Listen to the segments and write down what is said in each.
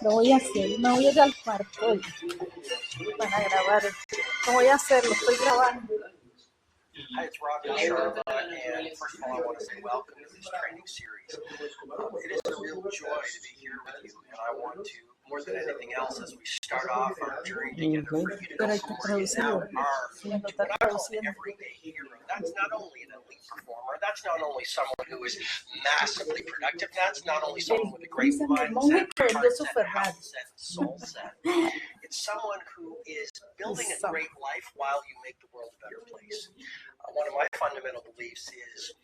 Lo voy a hacer. Me voy a ir al cuarto para grabar. Lo voy a hacer, lo estoy grabando. Hi, it's Rob and Charlotte, and first of all, I want to say welcome to this training series. It is a real joy to be here with you, and I want to, more than anything else, as we start off our journey together, for you to know who you now are, to what I call an everyday hero. That's not only an elite performer, that's not only someone who is massively productive, that's not only someone with a great mindset, heart set, health set, soul set. It's someone who is building a great life while you make the world a better place. One of my fundamental beliefs is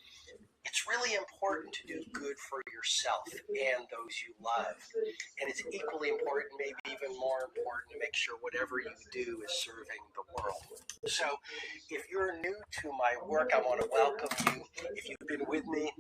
it's really important to do good for yourself and those you love. And it's equally important, maybe even more important, to make sure whatever you do is serving the world. So if you're new to my work, I want to welcome you. If you've been with me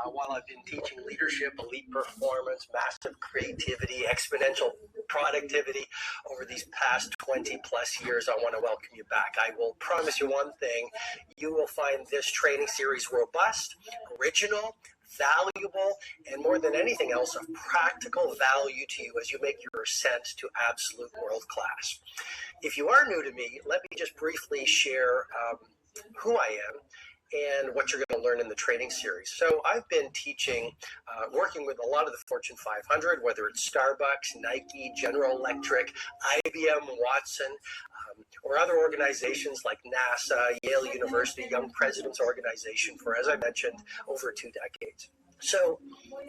while I've been teaching leadership, elite performance, massive creativity, exponential productivity over these past 20 plus years, I want to welcome you back. I will promise you one thing: you will find this training series robust, original, valuable, and more than anything else, of practical value to you as you make your ascent to absolute world class. If you are new to me, let me just briefly share who I am and what you're going to learn in the training series. So I've been teaching, working with a lot of the Fortune 500, whether it's Starbucks, Nike, General Electric, IBM, Watson, or other organizations like NASA, Yale University, Young Presidents Organization for, as I mentioned, over 2 decades. So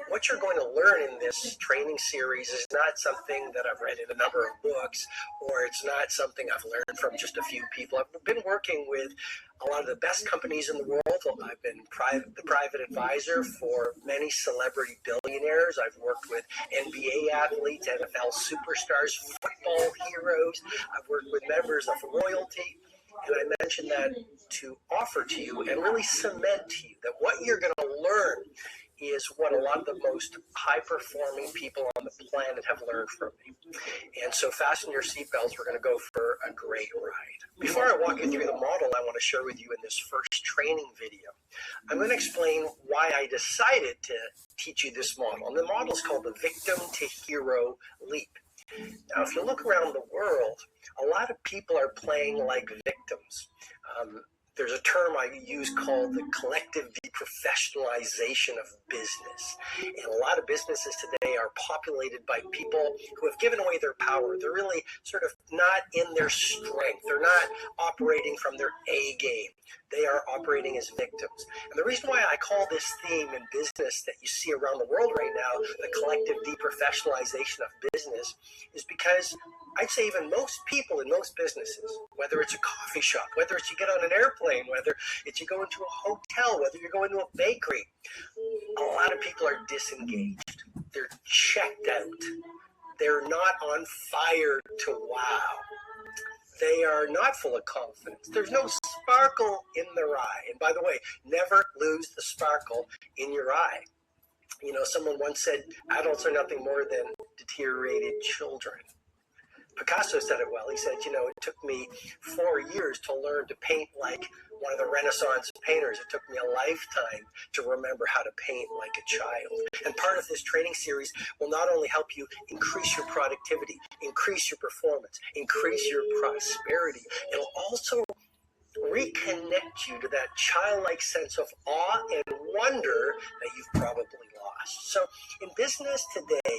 what you're going to learn in this training series is not something that I've read in a number of books, or it's not something I've learned from just a few people. I've been working with a lot of the best companies in the world. I've been the private advisor for many celebrity billionaires. I've worked with NBA athletes, NFL superstars, football heroes. I've worked with members of royalty. And I mentioned that to offer to you and really cement to you that what you're going to learn is what a lot of the most high-performing people on the planet have learned from me. And so fasten your seatbelts. We're going to go for a great ride. Before I walk you through the model I want to share with you in this first training video, I'm going to explain why I decided to teach you this model. And the model is called the Victim to Hero Leap. Now, if you look around the world, a lot of people are playing like victims. There's a term I use called the collective deprofessionalization of business. And a lot of businesses today are populated by people who have given away their power. They're really sort of not in their strength. They're not operating from their A game. They are operating as victims. And the reason why I call this theme in business that you see around the world right now, the collective deprofessionalization of business, is because I'd say even most people in most businesses, whether it's a coffee shop, whether it's you get on an airplane, whether it's you go into a hotel, whether you go into a bakery, a lot of people are disengaged. They're checked out. They're not on fire to wow. They are not full of confidence. There's no sparkle in their eye. And by the way, never lose the sparkle in your eye. You know, someone once said, adults are nothing more than deteriorated children. Picasso said it well. He said, you know, it took me 4 years to learn to paint like one of the Renaissance painters. It took me a lifetime to remember how to paint like a child. And part of this training series will not only help you increase your productivity, increase your performance, increase your prosperity, it'll also reconnect you to that childlike sense of awe and wonder that you've probably lost. So in business today,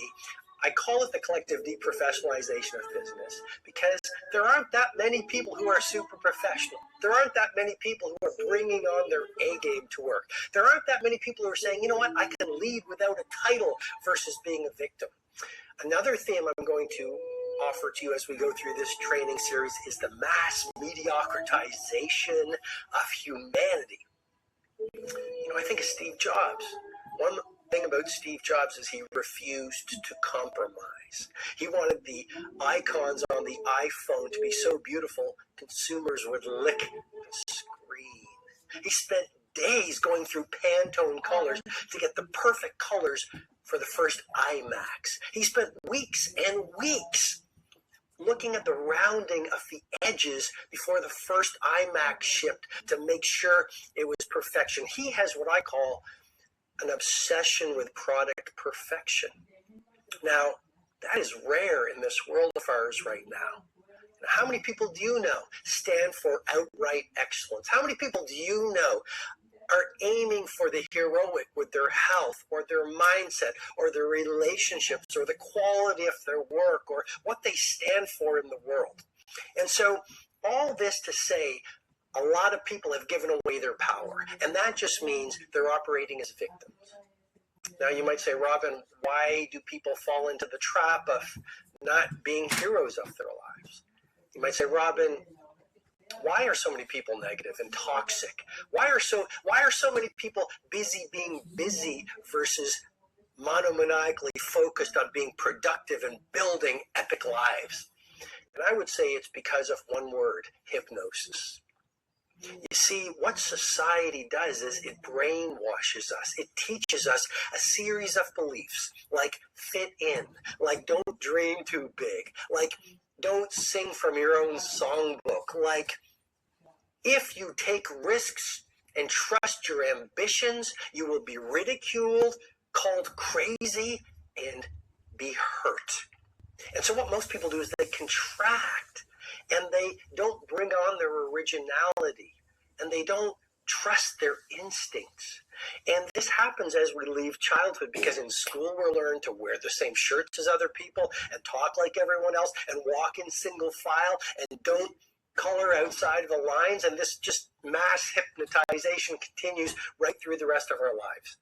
I call it the collective deprofessionalization of business because there aren't that many people who are super professional. There aren't that many people who are bringing on their A game to work. There aren't that many people who are saying, you know what, I can lead without a title versus being a victim. Another theme I'm going to offer to you as we go through this training series is the mass mediocritization of humanity. You know, I think of Steve Jobs. One thing about Steve Jobs is he refused to compromise. He wanted the icons on the iPhone to be so beautiful, consumers would lick the screen. He spent days going through Pantone colors to get the perfect colors for the first iMacs. He spent weeks and weeks looking at the rounding of the edges before the first iMac shipped to make sure it was perfection. He has what I call an obsession with product perfection. Now, That is rare in this world of ours right now. How many people do you know stand for outright excellence? How many people do you know are aiming for the heroic with their health or their mindset or their relationships or the quality of their work or what they stand for in the world? And so all this to say, a lot of people have given away their power, and that just means they're operating as victims. Now you might say, Robin, why do people fall into the trap of not being heroes of their lives? You might say, Robin, why are so many people negative and toxic? Why are so many people busy being busy versus monomaniacally focused on being productive and building epic lives? And I would say it's because of one word, hypnosis. You see, what society does is it brainwashes us. It teaches us a series of beliefs, like fit in, like don't dream too big, like don't sing from your own songbook, like if you take risks and trust your ambitions, you will be ridiculed, called crazy, and be hurt. And so what most people do is they contract, and they don't bring on their originality, and they don't trust their instincts. And this happens as we leave childhood, because in school we're learned to wear the same shirts as other people and talk like everyone else and walk in single file and don't color outside of the lines. And this just mass hypnotization continues right through the rest of our lives.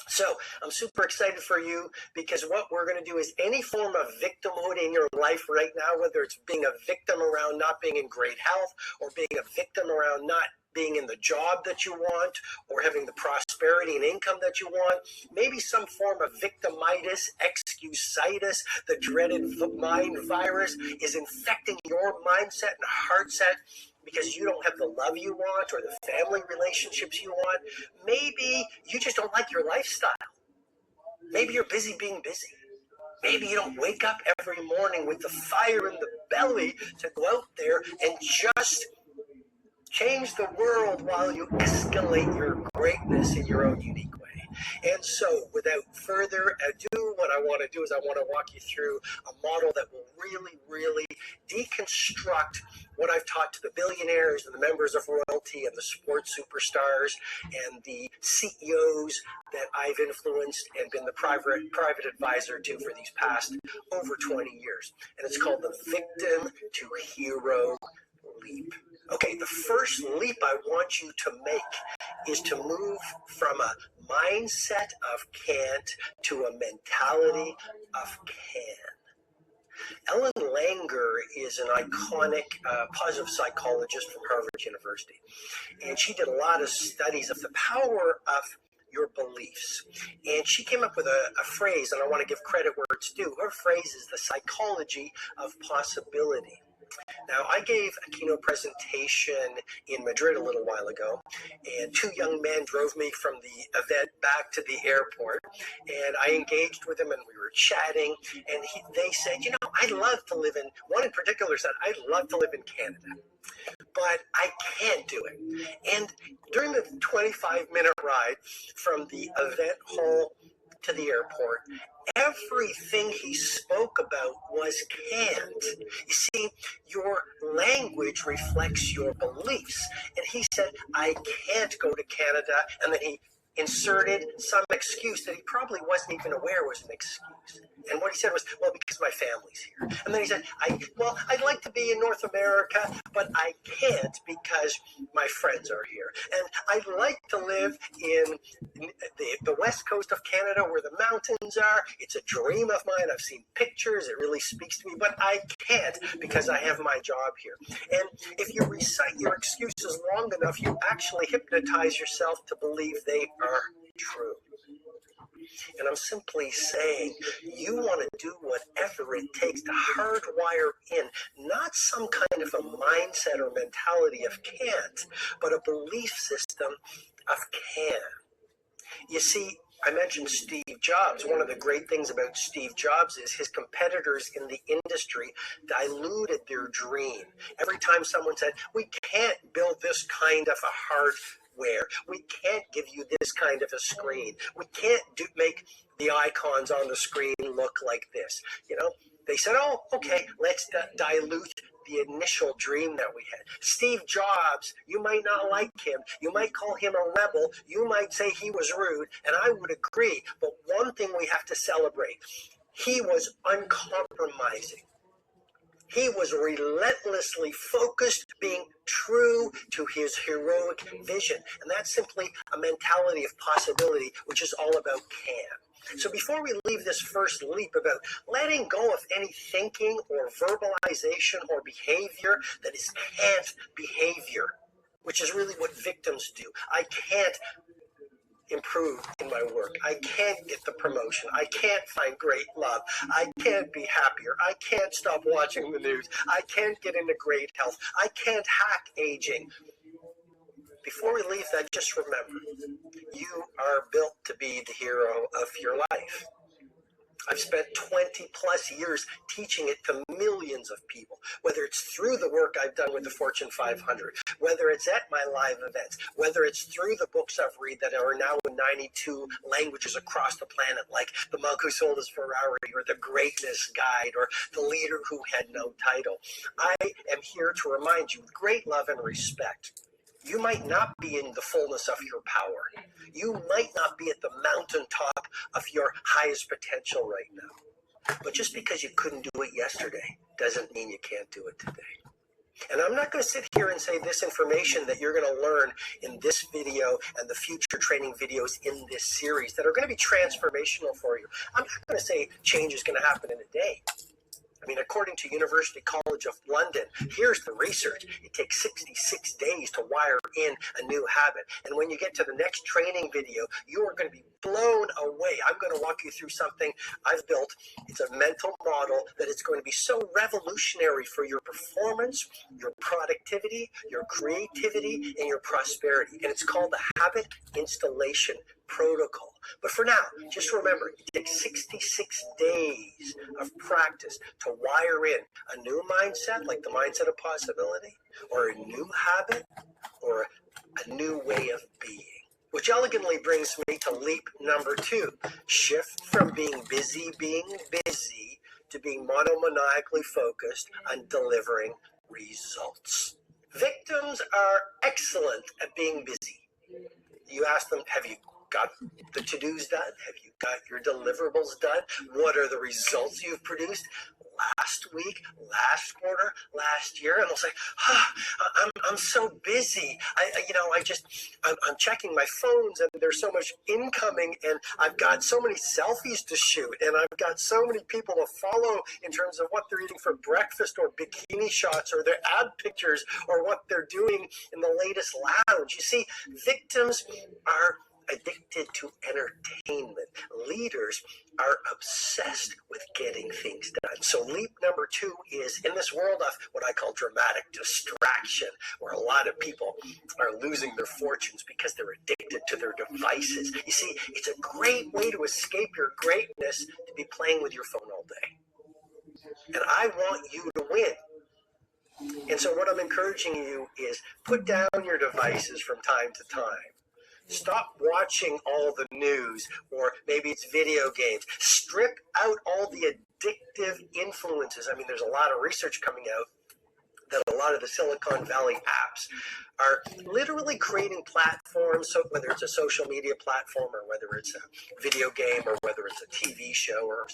So I'm super excited for you, because what we're going to do is any form of victimhood in your life right now, whether it's being a victim around not being in great health, or being a victim around not being in the job that you want, or having the prosperity and income that you want, maybe some form of victimitis, excusitis, the dreaded mind virus is infecting your mindset and heart set, because you don't have the love you want or the family relationships you want. Maybe you just don't like your lifestyle. Maybe you're busy being busy. Maybe you don't wake up every morning with the fire in the belly to go out there and just change the world while you escalate your greatness in your own unique way. And so, without further ado, what I want to do is I want to walk you through a model that will really, really deconstruct what I've taught to the billionaires and the members of royalty and the sports superstars and the CEOs that I've influenced and been the private advisor to for these past over 20 years. And it's called the victim to hero leap. Okay, the first leap I want you to make is to move from a mindset of can't to a mentality of can. Ellen Langer is an iconic positive psychologist from Harvard University, and she did a lot of studies of the power of your beliefs. And she came up with a phrase, and I want to give credit where it's due. Her phrase is the psychology of possibility. Now, I gave a keynote presentation in Madrid a little while ago, and two young men drove me from the event back to the airport, and I engaged with them, and we were chatting, and they said, I'd love to live in, one in particular said, I'd love to live in Canada, but I can't do it. And during the 25-minute ride from the event hall to the airport, everything he spoke about was can't. You see, your language reflects your beliefs. And he said, I can't go to Canada. And then he inserted some excuse that he probably wasn't even aware was an excuse. And what he said was, well, because my family's here. And then he said, I'd like to be in North America, but I can't because my friends are here. And I'd like to live in the west coast of Canada where the mountains are. It's a dream of mine. I've seen pictures. It really speaks to me, but I can't because I have my job here. And if you recite your excuses long enough, you actually hypnotize yourself to believe they are true. And I'm simply saying, you want to do whatever it takes to hardwire in not some kind of a mindset or mentality of can't, but a belief system of can. You see, I mentioned Steve Jobs. One of the great things about Steve Jobs is his competitors in the industry diluted their dream. Every time someone said, we can't build this kind of a hardware, we can't give you this kind of a screen, we can't make the icons on the screen look like this. They said, oh, okay, let's dilute the initial dream that we had. Steve Jobs, you might not like him. You might call him a rebel. You might say he was rude, and I would agree. But one thing we have to celebrate, he was uncompromising. He was relentlessly focused, being true to his heroic vision. And that's simply a mentality of possibility, which is all about can. So before we leave this first leap about letting go of any thinking or verbalization or behavior that is can't behavior, which is really what victims do. I can't improve in my work. I can't get the promotion. I can't find great love. I can't be happier. I can't stop watching the news. I can't get into great health. I can't hack aging. Before we leave that, just remember, you are built to be the hero of your life. I've spent 20 plus years teaching it to millions of people, whether it's through the work I've done with the Fortune 500, whether it's at my live events, whether it's through the books I've read that are now in 92 languages across the planet, like The Monk Who Sold His Ferrari, or The Greatness Guide, or The Leader Who Had No Title. I am here to remind you with great love and respect. You might not be in the fullness of your power. You might not be at the mountaintop of your highest potential right now. But just because you couldn't do it yesterday doesn't mean you can't do it today. And I'm not going to sit here and say this information that you're going to learn in this video and the future training videos in this series that are going to be transformational for you. I'm not going to say change is going to happen in a day. I mean, according to University College of London, here's the research. It takes 66 days to wire in a new habit. And when you get to the next training video, you are going to be blown away. I'm going to walk you through something I've built. It's a mental model that is going to be so revolutionary for your performance, your productivity, your creativity, and your prosperity. And it's called the Habit Installation Protocol. But for now, just remember, it takes 66 days of practice to wire in a new mindset, like the mindset of possibility, or a new habit, or a new way of being. Which elegantly brings me to leap number 2. Shift from being busy to being monomaniacally focused on delivering results. Victims are excellent at being busy. You ask them, have you got the to-dos done? Have you got your deliverables done? What are the results you've produced last week, last quarter, last year? And they'll say, I'm so busy. I'm checking my phones and there's so much incoming and I've got so many selfies to shoot and I've got so many people to follow in terms of what they're eating for breakfast or bikini shots or their ad pictures or what they're doing in the latest lounge. You see, victims are addicted to entertainment. Leaders are obsessed with getting things done. So leap number 2 is in this world of what I call dramatic distraction, where a lot of people are losing their fortunes because they're addicted to their devices. You see, it's a great way to escape your greatness to be playing with your phone all day. And I want you to win. And so what I'm encouraging you is put down your devices from time to time. Stop watching all the news, or maybe it's video games. Strip out all the addictive influences. I mean, there's a lot of research coming out that a lot of the Silicon Valley apps are literally creating platforms, so whether it's a social media platform or whether it's a video game or whether it's a TV show or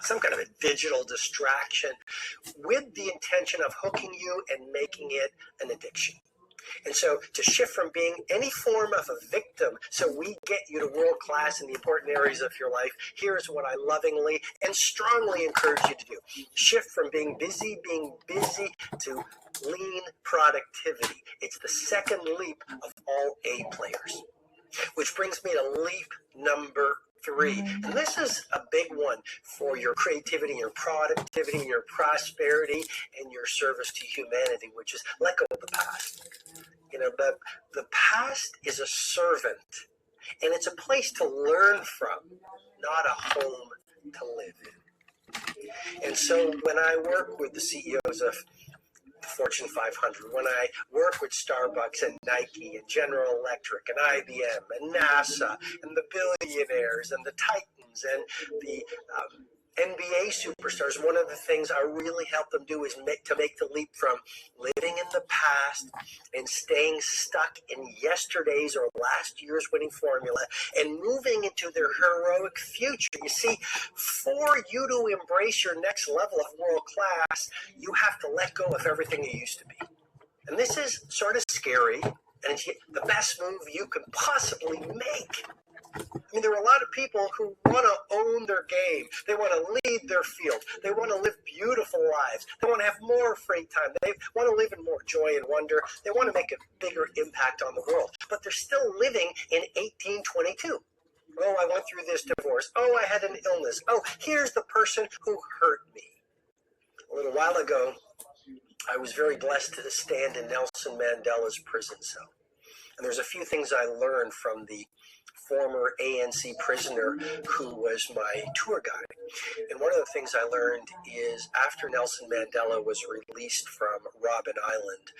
some kind of a digital distraction with the intention of hooking you and making it an addiction. And so to shift from being any form of a victim so we get you to world class in the important areas of your life, here's what I lovingly and strongly encourage you to do. Shift from being busy to lean productivity. It's the second leap of all A players. Which brings me to leap number 3. And this is a big one for your creativity, your productivity, your prosperity, and your service to humanity, which is let go of the past. The past is a servant, and it's a place to learn from, not a home to live in. And so when I work with the CEOs of the Fortune 500, when I work with Starbucks and Nike and General Electric and IBM and NASA and the billionaires and the titans and the NBA superstars, one of the things I really help them do is make the leap from living in the past and staying stuck in yesterday's or last year's winning formula and moving into their heroic future. You see, for you to embrace your next level of world class, you have to let go of everything you used to be. And this is sort of scary, and it's the best move you can possibly make. I mean, there are a lot of people who want to own their game. They want to lead their field. They want to live beautiful lives. They want to have more free time. They want to live in more joy and wonder. They want to make a bigger impact on the world. But they're still living in 1822. Oh, I went through this divorce. Oh, I had an illness. Oh, here's the person who hurt me. A little while ago, I was very blessed to stand in Nelson Mandela's prison cell. And there's a few things I learned from the former ANC prisoner who was my tour guide. And one of the things I learned is after Nelson Mandela was released from Robben Island,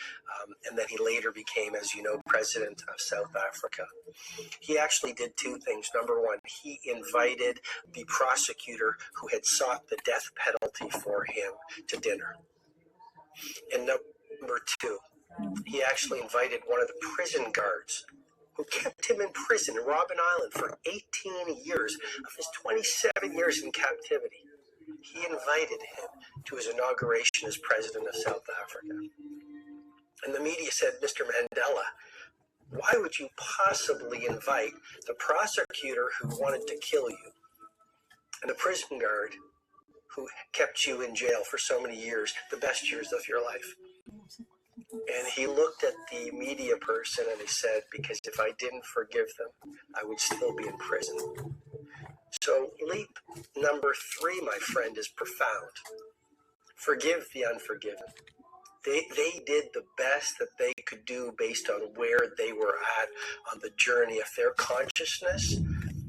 and then he later became, as you know, president of South Africa, he actually did two things. Number one, he invited the prosecutor who had sought the death penalty for him to dinner. And number two, he actually invited one of the prison guards who kept him in prison in Robben Island for 18 years of his 27 years in captivity. He invited him to his inauguration as president of South Africa. And the media said, Mr. Mandela, why would you possibly invite the prosecutor who wanted to kill you and the prison guard who kept you in jail for so many years, the best years of your life? And he looked at the media person and he said, because if I didn't forgive them, I would still be in prison. So leap number 3, my friend, is profound. Forgive the unforgiven. They did the best that they could do based on where they were at on the journey of their consciousness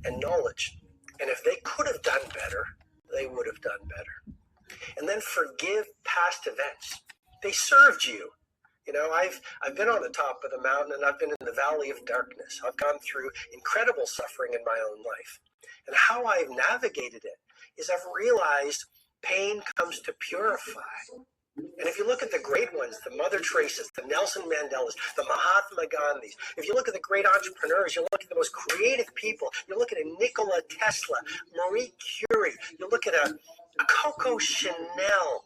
and knowledge. And if they could have done better, they would have done better. And then forgive past events. They served you. You know, I've been on the top of the mountain and I've been in the valley of darkness. I've gone through incredible suffering in my own life. And how I've navigated it is I've realized pain comes to purify. And if you look at the great ones, the Mother Teresa's, the Nelson Mandelas, the Mahatma Gandhis, if you look at the great entrepreneurs, you look at the most creative people, you look at a Nikola Tesla, Marie Curie, you look at a Coco Chanel,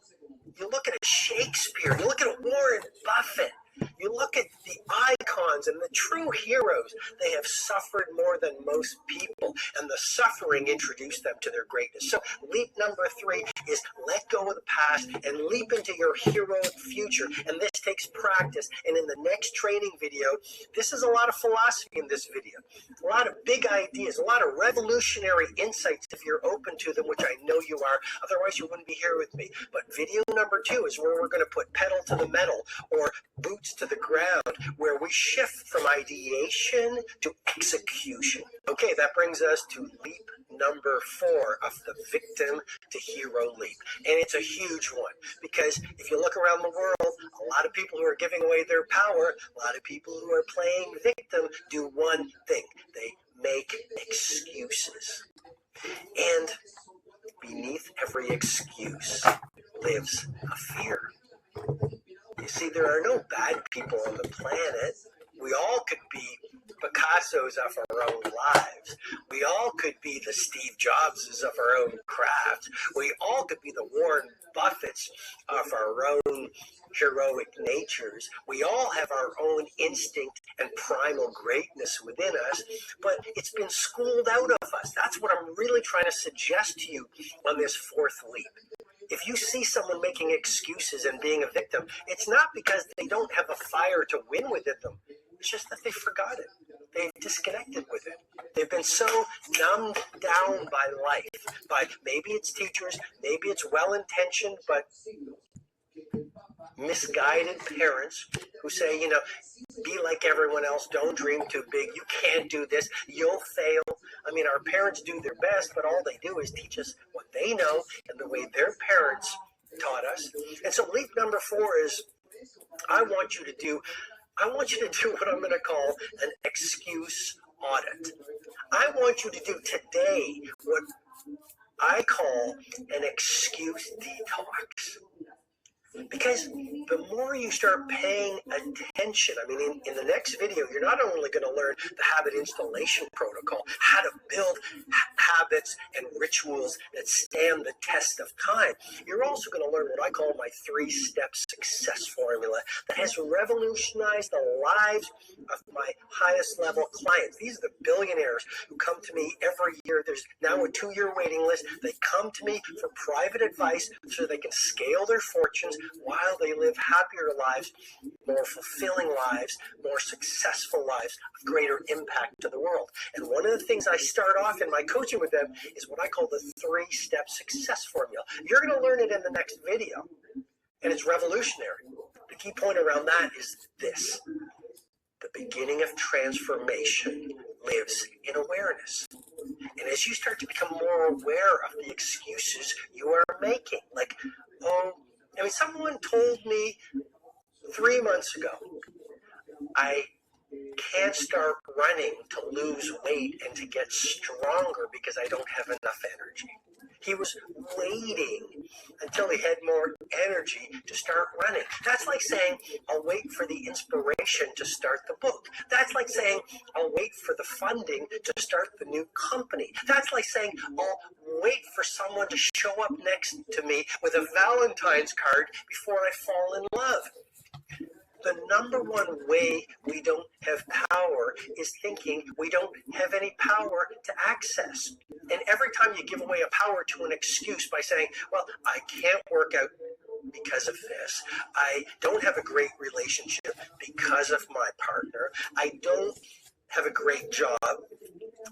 you look at a Shakespeare, you look at a Warren Buffett, you look at the icons and the true heroes. They have suffered more than most people, and the suffering introduced them to their greatness. So leap number 3 is let go of the past and leap into your heroic future. And this takes practice. And in the next training video, this is a lot of philosophy in this video, a lot of big ideas, a lot of revolutionary insights if you're open to them, which I know you are. Otherwise, you wouldn't be here with me. But video number 2 is where we're going to put pedal to the metal, or boots to the ground, where we shift from ideation to execution. Okay, that brings us to leap number 4 of the victim to hero leap. And it's a huge one, because if you look around the world, a lot of people who are giving away their power, a lot of people who are playing victim do one thing: they make excuses. And beneath every excuse lives a fear. You see, there are no bad people on the planet. We all could be Picassos of our own lives. We all could be the Steve Jobses of our own craft. We all could be the Warren Buffetts of our own heroic natures. We all have our own instinct and primal greatness within us, but it's been schooled out of us. That's what I'm really trying to suggest to you on this 4th leap. If you see someone making excuses and being a victim, it's not because they don't have a fire to win within them. It's just that they forgot it. They've disconnected with it. They've been so numbed down by life, by maybe it's teachers, maybe it's well-intentioned, but misguided parents who say, you know, be like everyone else, don't dream too big, you can't do this, you'll fail. I mean, our parents do their best, but all they do is teach us what they know and the way their parents taught us. And so leap number 4 is I want you to do what I'm going to call an excuse audit. I want you to do today what I call an excuse detox. Because the more you start paying attention, I mean, in the next video, you're not only going to learn the habit installation protocol, how to build habits and rituals that stand the test of time, you're also going to learn what I call my 3-step success formula that has revolutionized the lives of my highest level clients. These are the billionaires who come to me every year. There's now a 2-year waiting list. They come to me for private advice so they can scale their fortunes while they live happier lives, more fulfilling lives, more successful lives of greater impact to the world. And one of the things I start off in my coaching with them is what I call the 3-step success formula. You're going to learn it in the next video, and it's revolutionary. The key point around that is this: the beginning of transformation lives in awareness. And as you start to become more aware of the excuses you are making, like, someone told me 3 months ago, I can't start running to lose weight and to get stronger because I don't have enough energy. He was waiting until he had more energy to start running. That's like saying, I'll wait for the inspiration to start the book. That's like saying, I'll wait for the funding to start the new company. That's like saying, I'll wait for someone to show up next to me with a Valentine's card before I fall in love. The number one way we don't have power is thinking we don't have any power to access. And every time you give away a power to an excuse by saying, well, I can't work out because of this. I don't have a great relationship because of my partner. I don't have a great job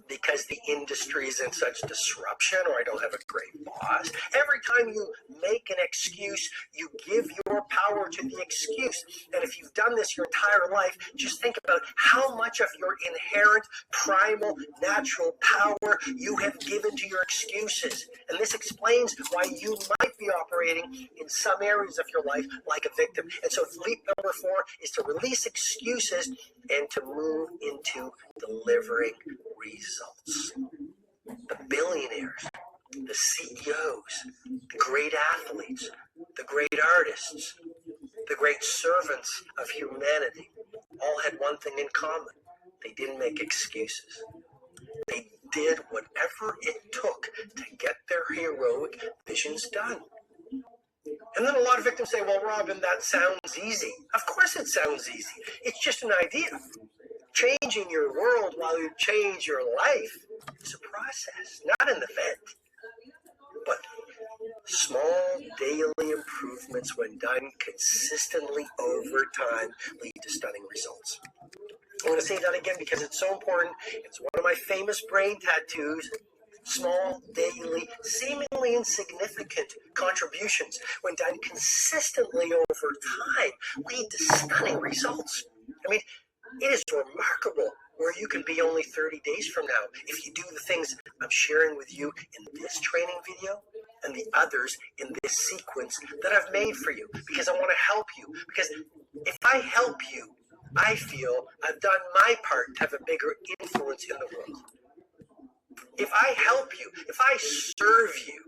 because the industry is in such disruption, or I don't have a great boss. Every time you make an excuse, you give your power to the excuse. And if you've done this your entire life, just think about how much of your inherent, primal, natural power you have given to your excuses. And this explains why you might be operating in some areas of your life like a victim. And so leap number 4 is to release excuses and to move into delivering results. The billionaires, the CEOs, the great athletes, the great artists, the great servants of humanity all had one thing in common. They didn't make excuses. They did whatever it took to get their heroic visions done. And then a lot of victims say, well, Robin, that sounds easy. Of course it sounds easy. It's just an idea. Changing your world while you change your life is a process, not an event. But small daily improvements, when done consistently over time, lead to stunning results. I want to say that again because it's so important. It's one of my famous brain tattoos. Small, daily, seemingly insignificant contributions, when done consistently over time, lead to stunning results. I mean, it is remarkable where you can be only 30 days from now if you do the things I'm sharing with you in this training video and the others in this sequence that I've made for you, because I want to help you. Because if I help you, I feel I've done my part to have a bigger influence in the world. If I help you, if I serve you,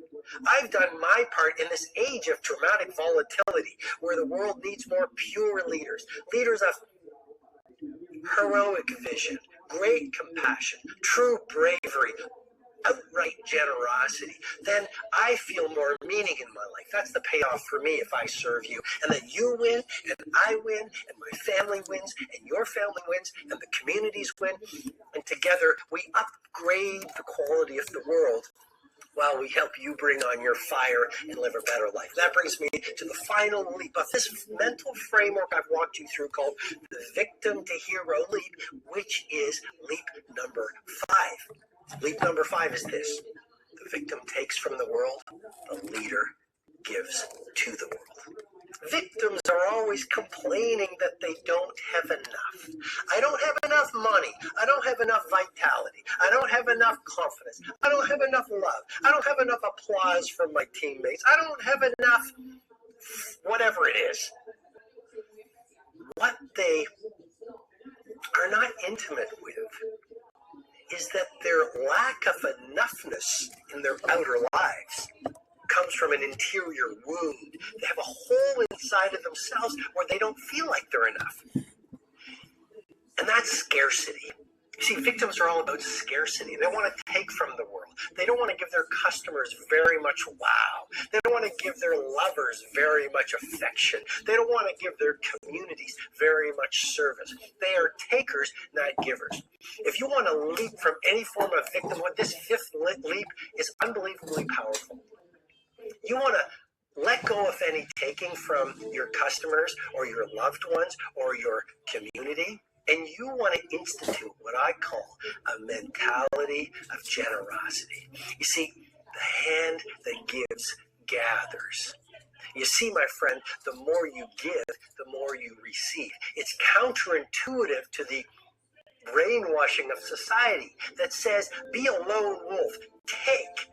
I've done my part in this age of dramatic volatility where the world needs more pure leaders, leaders of heroic vision, great compassion, true bravery, outright generosity. Then I feel more meaning in my life. That's the payoff for me if I serve you. And then you win, and I win, and my family wins, and your family wins, and the communities win. And together we upgrade the quality of the world while we help you bring on your fire and live a better life. That brings me to the final leap of this mental framework I've walked you through called the victim to hero leap, which is leap number 5. Leap number 5 is this: the victim takes from the world, the leader gives to the world. Victims are always complaining that they don't have enough. I don't have enough money. I don't have enough vitality. I don't have enough confidence. I don't have enough love. I don't have enough applause from my teammates. I don't have enough whatever it is. What they are not intimate with is that their lack of enoughness in their outer lives comes from an interior wound. They have a hole inside of themselves where they don't feel like they're enough. And that's scarcity. You see, victims are all about scarcity. They want to take from the world. They don't want to give their customers very much wow. They don't want to give their lovers very much affection. They don't want to give their communities very much service. They are takers, not givers. If you want to leap from any form of victimhood, this fifth leap is unbelievably powerful. You want to let go of any taking from your customers or your loved ones or your community. And you want to institute what I call a mentality of generosity. You see, the hand that gives gathers. You see, my friend, the more you give, the more you receive. It's counterintuitive to the brainwashing of society that says, be a lone wolf, take.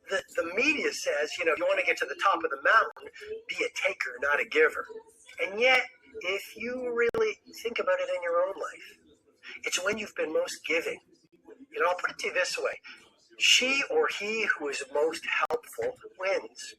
The media says, you want to get to the top of the mountain, be a taker, not a giver. And yet, if you really think about it in your own life, it's when you've been most giving. I'll put it to you this way. She or he who is most helpful wins.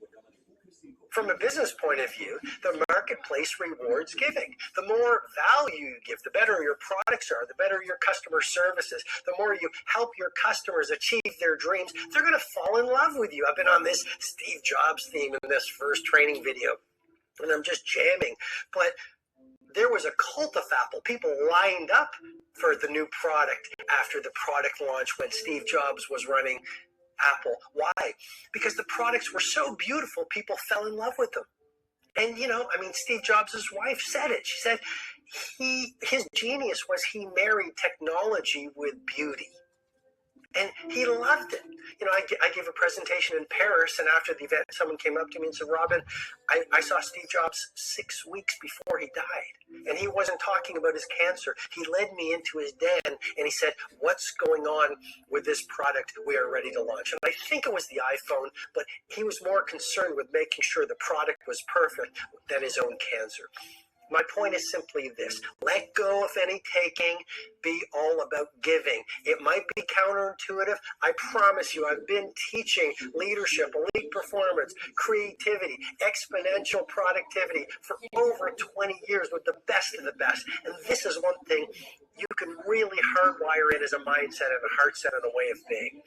From a business point of view, the marketplace rewards giving. The more value you give, the better your products are, the better your customer service is, the more you help your customers achieve their dreams, they're going to fall in love with you. I've been on this Steve Jobs theme in this first training video, and I'm just jamming. But there was a cult of Apple. People lined up for the new product after the product launch when Steve Jobs was running Apple. Why? Because the products were so beautiful, people fell in love with them. And, Steve Jobs' wife said it. She said his genius was he married technology with beauty. And he loved it. I gave a presentation in Paris, and after the event, someone came up to me and said, Robin, I saw Steve Jobs 6 weeks before he died, and he wasn't talking about his cancer. He led me into his den, and he said, what's going on with this product we are ready to launch? And I think it was the iPhone, but he was more concerned with making sure the product was perfect than his own cancer. My point is simply this. Let go of any taking. Be all about giving. It might be counterintuitive. I promise you, I've been teaching leadership, elite performance, creativity, exponential productivity for over 20 years with the best of the best. And this is one thing you can really hardwire in as a mindset and a heart set and a way of being.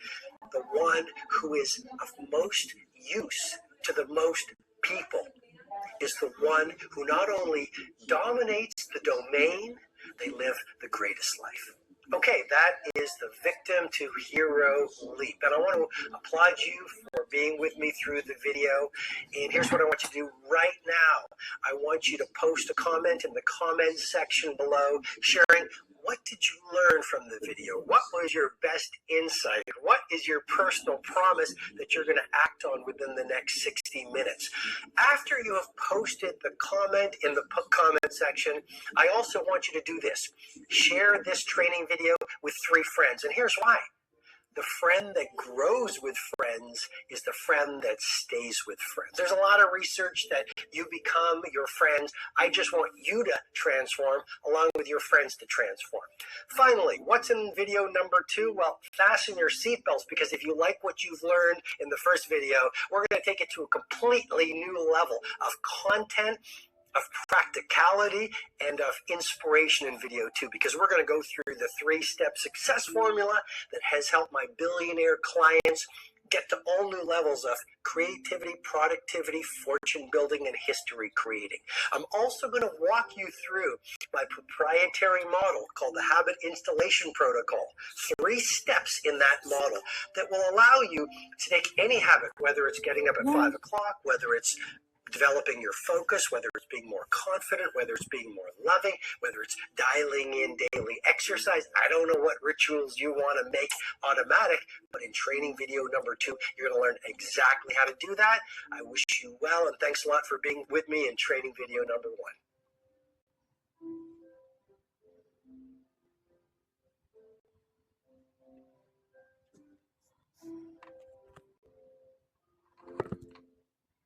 The one who is of most use to the most people is the one who not only dominates the domain, they live the greatest life. Okay, that is the victim to hero leap. And I want to applaud you for being with me through the video. And here's what I want you to do right now. I want you to post a comment in the comments section below, sharing what did you learn from the video? What was your best insight? What is your personal promise that you're going to act on within the next 60 minutes? After you have posted the comment in the comment section, I also want you to do this. Share this training video with 3 friends. And here's why. The friend that grows with friends is the friend that stays with friends. There's a lot of research that you become your friends. I just want you to transform along with your friends to transform. Finally, what's in video number 2? Well, fasten your seatbelts, because if you like what you've learned in the first video, we're going to take it to a completely new level of content, of practicality, and of inspiration in video 2, because we're going to go through the 3-step success formula that has helped my billionaire clients get to all new levels of creativity, productivity, fortune building, and history creating. I'm also going to walk you through my proprietary model called the Habit Installation Protocol. 3 steps in that model that will allow you to take any habit, whether it's getting up at 5 o'clock, whether it's developing your focus, whether it's being more confident, whether it's being more loving, whether it's dialing in daily exercise. I don't know what rituals you want to make automatic, but in training video number 2, you're going to learn exactly how to do that. I wish you well, and thanks a lot for being with me in training video number 1.